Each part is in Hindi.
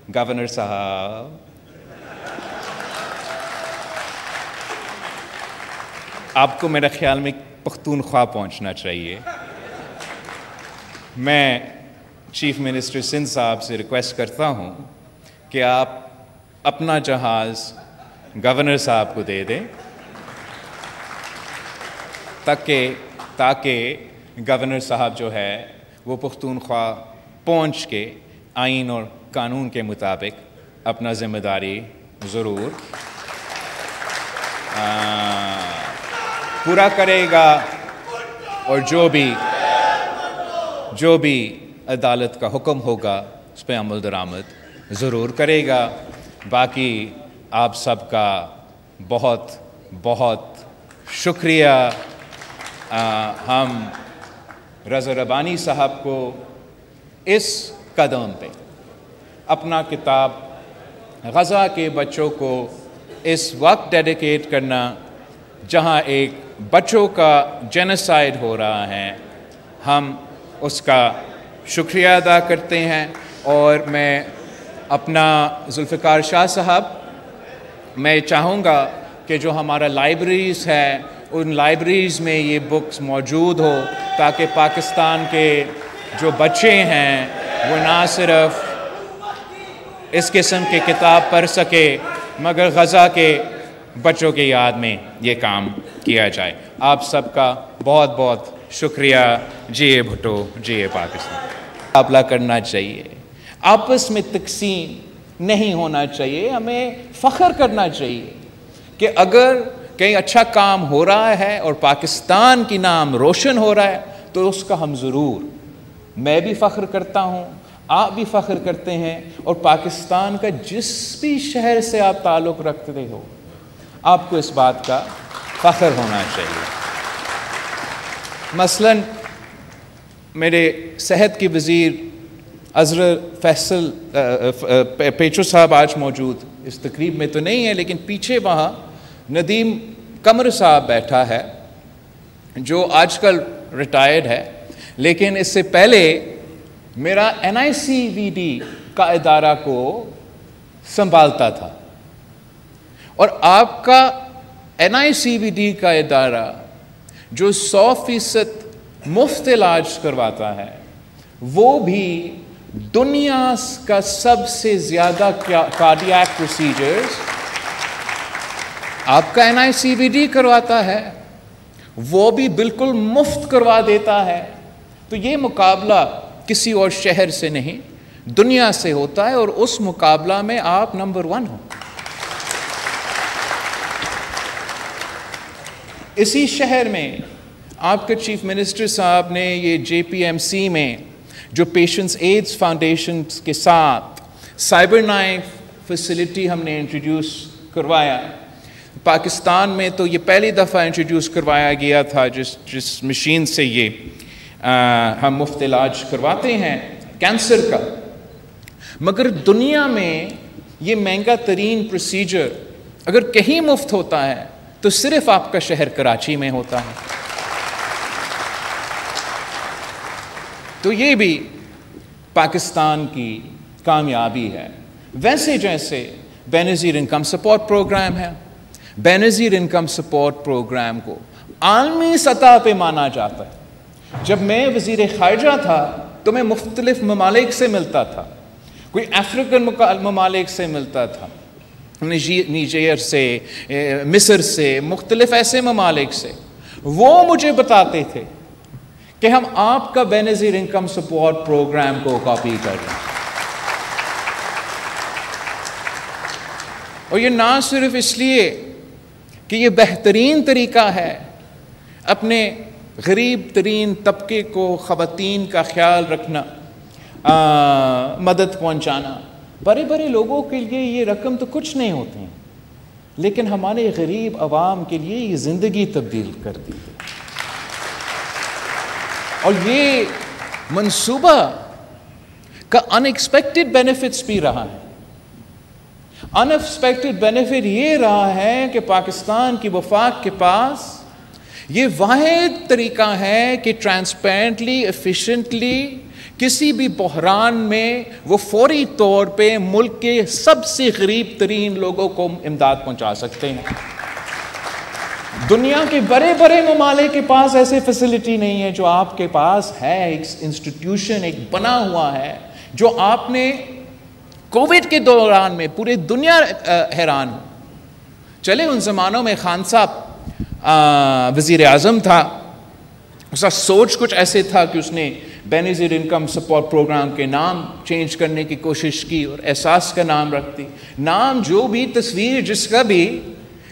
गवर्नर साहब, आपको मेरा ख्याल में पख्तूनख्वा पहुंचना चाहिए। मैं चीफ मिनिस्टर सिंध साहब से रिक्वेस्ट करता हूं कि आप अपना जहाज़ गवर्नर साहब को दे दें ताकि गवर्नर साहब जो है वो पख्तूनख्वा पहुंच के आइन और कानून के मुताबिक अपना ज़िम्मेदारी ज़रूर पूरा करेगा और जो भी अदालत का हुक्म होगा उस पर अमल दरामद ज़रूर करेगा। बाकी आप सबका बहुत बहुत शुक्रिया। हम रज़ा रब्बानी साहब को इस कदम पे अपना किताब गज़ा के बच्चों को इस वक्त डेडिकेट करना जहां एक बच्चों का जेनोसाइड हो रहा है, हम उसका शुक्रिया अदा करते हैं। और मैं अपना जुल्फ़िकार शाह साहब, मैं चाहूँगा कि जो हमारा लाइब्रेरीज़ है उन लाइब्रेरीज़ में ये बुक्स मौजूद हो ताकि पाकिस्तान के जो बच्चे हैं वो ना सिर्फ इस किस्म की किताब पढ़ सके मगर गज़ा के बच्चों के याद में ये काम किया जाए। आप सबका बहुत बहुत शुक्रिया। जिए भुट्टो, जिए पाकिस्तान। मुकाबला करना चाहिए, आपस में तकसीम नहीं होना चाहिए। हमें फ़ख्र करना चाहिए कि अगर कहीं अच्छा काम हो रहा है और पाकिस्तान की नाम रोशन हो रहा है तो उसका हम ज़रूर, मैं भी फ़ख्र करता हूँ, आप भी फ़ख्र करते हैं। और पाकिस्तान का जिस भी शहर से आप ताल्लुक़ रखते हो आपको इस बात का फ़ख्र होना चाहिए। मसलन मेरे सेहत के वज़ीर अज़र फैसल पेट्रो साहब आज मौजूद इस तकरीब में तो नहीं है, लेकिन पीछे वहाँ नदीम कमर साहब बैठा है जो आजकल रिटायर्ड है, लेकिन इससे पहले मेरा NICVD का इदारा को संभालता था। और आपका NICVD का इदारा जो 100% मुफ्त इलाज करवाता है वो भी दुनिया का सबसे ज़्यादा कार्डियक प्रोसीजर्स आपका NICVD करवाता है, वो भी बिल्कुल मुफ्त करवा देता है। तो ये मुकाबला किसी और शहर से नहीं दुनिया से होता है और उस मुकाबला में आप नंबर 1 हो। इसी शहर में आपके चीफ मिनिस्टर साहब ने ये JPMC में जो पेशेंट्स एड्स फाउंडेशन के साथ साइबर नाइफ फैसिलिटी हमने इंट्रोड्यूस करवाया। पाकिस्तान में तो ये पहली दफ़ा इंट्रोड्यूस करवाया गया था जिस मशीन से ये हम मुफ्त इलाज करवाते हैं कैंसर का। मगर दुनिया में ये महंगा तरीन प्रोसीजर अगर कहीं मुफ्त होता है तो सिर्फ आपका शहर कराची में होता है। तो ये भी पाकिस्तान की कामयाबी है। वैसे जैसे बेनज़ीर इनकम सपोर्ट प्रोग्राम है, बेनज़ीर इनकम सपोर्ट प्रोग्राम को आलमी सतह पे माना जाता है। जब मैं वज़ीर ख़ारिजा था तो मैं मुख्तलिफ़ ममालिक से मिलता था, कोई अफ्रीकन ममालिक से मिलता था, नीजर से, मिस्र से, मुख्तलिफ़ ऐसे ममालिक से। वो मुझे बताते थे कि हम आपका बेनज़ीर इनकम सपोर्ट प्रोग्राम को कॉपी कर रहे हैं। और ये ना सिर्फ इसलिए कि ये बेहतरीन तरीका है अपने गरीब तरीन तबके को, ख़वातीन का ख्याल रखना, मदद पहुंचाना। बड़े बड़े लोगों के लिए ये रकम तो कुछ नहीं होती हैं, लेकिन हमारे गरीब आवाम के लिए ये ज़िंदगी तब्दील कर दी है। और ये मंसूबा का अनएक्सपेक्टेड बेनिफिट्स भी रहा है। अनएक्सपेक्टेड बेनिफिट ये रहा है कि पाकिस्तान की वफाक के पास ये वाहिद तरीका है कि ट्रांसपेरेंटली, एफिशिएंटली किसी भी बहरान में वो फौरी तौर पे मुल्क के सबसे गरीब तरीन लोगों को इमदाद पहुंचा सकते हैं। दुनिया के बड़े बड़े ममालिक के पास ऐसे फैसिलिटी नहीं है जो आपके पास है। एक इंस्टीट्यूशन एक बना हुआ है जो आपने कोविड के दौरान में पूरे दुनिया हैरान हो। चले उन ज़मानों में खान साहब वज़ीर आज़म था, उसका सोच कुछ ऐसे था कि उसने बेनिफिट इनकम सपोर्ट प्रोग्राम के नाम चेंज करने की कोशिश की और एहसास का नाम रख दी, नाम जो भी, तस्वीर जिसका भी,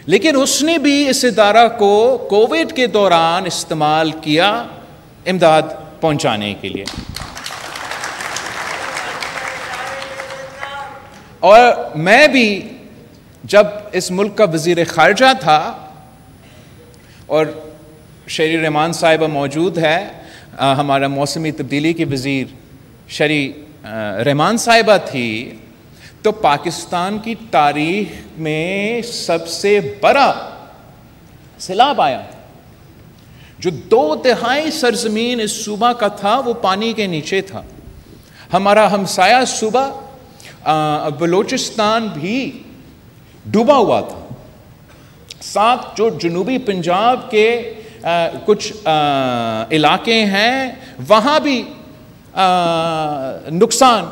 लेकिन उसने भी इस इदारा को कोविड के दौरान इस्तेमाल किया इमदाद पहुंचाने के लिए। और मैं भी जब इस मुल्क का वज़ीर ख़ारजा था और शरी रहमान साहिबा मौजूद है, हमारा मौसमी तब्दीली की वज़ीर शरी रहमान साहिबा थी, तो पाकिस्तान की तारीख में सबसे बड़ा सैलाब आया जो 2/3 सरजमीन इस सूबा का था वो पानी के नीचे था। हमारा हमसाया सूबा बलोचिस्तान भी डूबा हुआ था। साथ जो जनूबी पंजाब के कुछ इलाके हैं वहाँ भी नुकसान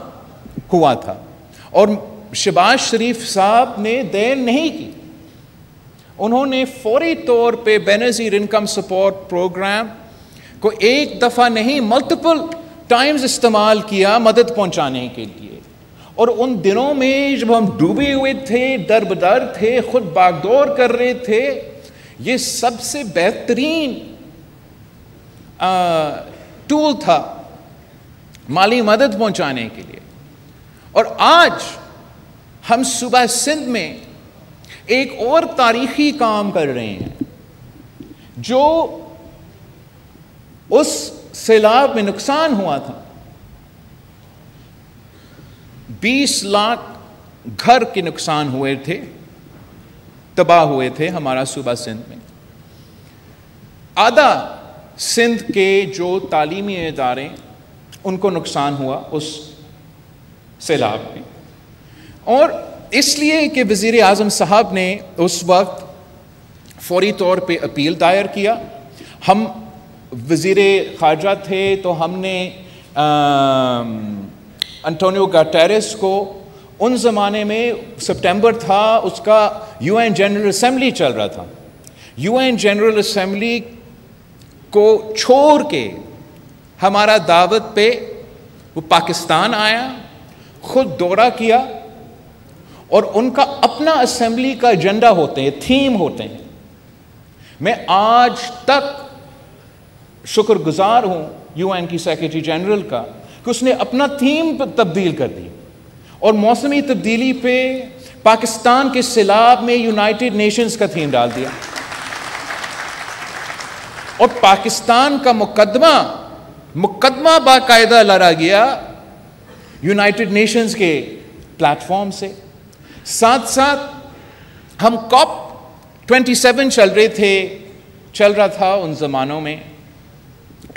हुआ था और शहबाज शरीफ साहब ने देर नहीं की। उन्होंने फौरी तौर पे बेनज़ीर इनकम सपोर्ट प्रोग्राम को एक दफ़ा नहीं मल्टीपल टाइम्स इस्तेमाल किया मदद पहुंचाने के लिए। और उन दिनों में जब हम डूबे हुए थे, दरबदर थे, खुद बागदौर कर रहे थे, ये सबसे बेहतरीन टूल था माली मदद पहुंचाने के लिए। और आज हम सूबा सिंध में एक और तारीखी काम कर रहे हैं जो उस सैलाब में नुकसान हुआ था। 20 लाख घर के नुकसान हुए थे, तबाह हुए थे हमारा सूबा सिंध में। आधा सिंध के जो तालीमी इदारे उनको नुकसान हुआ उस सैलाब में। और इसलिए कि वज़ीर आज़म साहब ने उस वक्त फौरी तौर पे अपील दायर किया। हम वज़ीर ख़ारजा थे तो हमने एंटोनियो गुटेरेस को, उन ज़माने में सितंबर था, उसका UN जनरल असेंबली चल रहा था, UN जनरल असेंबली को छोड़ के हमारा दावत पे वो पाकिस्तान आया, खुद दौरा किया और उनका अपना असेंबली का एजेंडा होते हैं, थीम होते हैं। मैं आज तक शुक्रगुजार हूं UN की सेक्रेटरी जनरल का कि उसने अपना थीम तब्दील कर दी और मौसमी तब्दीली पे पाकिस्तान के सैलाब में यूनाइटेड नेशंस का थीम डाल दिया और पाकिस्तान का मुकदमा बाकायदा लड़ा गया यूनाइटेड नेशंस के प्लेटफॉर्म से। साथ साथ हम COP27 चल रहा था उन ज़मानों में।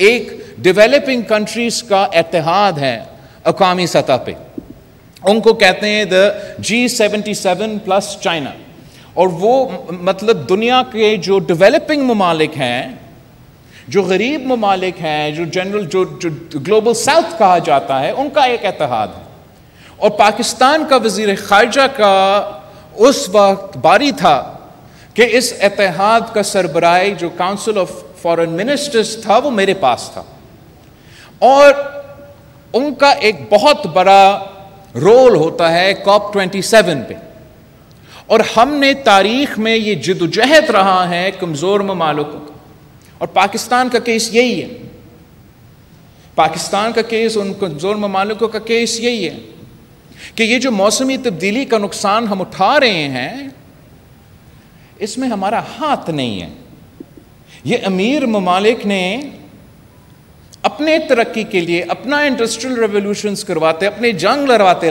एक डेवलपिंग कंट्रीज का इत्तेहाद है अक़वामी सतह पे, उनको कहते हैं द G77 प्लस चाइना। और वो मतलब दुनिया के जो डेवलपिंग ममालिक हैं, जो गरीब ममालिक हैं, जो ग्लोबल साउथ कहा जाता है, उनका एक इत्तेहाद है। और पाकिस्तान का वज़ीर ख़ारजा का उस वक्त बारी था कि इस इत्तेहाद का सरबराही जो काउंसिल ऑफ फॉरेन मिनिस्टर्स था वो मेरे पास था और उनका एक बहुत बड़ा रोल होता है COP27 पे। और हमने तारीख में ये जद्दोजहद रहा है कमज़ोर ममालिकों का, और पाकिस्तान का केस यही है। पाकिस्तान का केस, उन कमज़ोर ममालिकों का केस यही है कि ये जो मौसमी तब्दीली का नुकसान हम उठा रहे हैं, इसमें हमारा हाथ नहीं है। ये अमीर ममालिक ने अपने तरक्की के लिए अपना इंडस्ट्रियल रेवोल्यूशंस करवाते, अपने जंग लड़वाते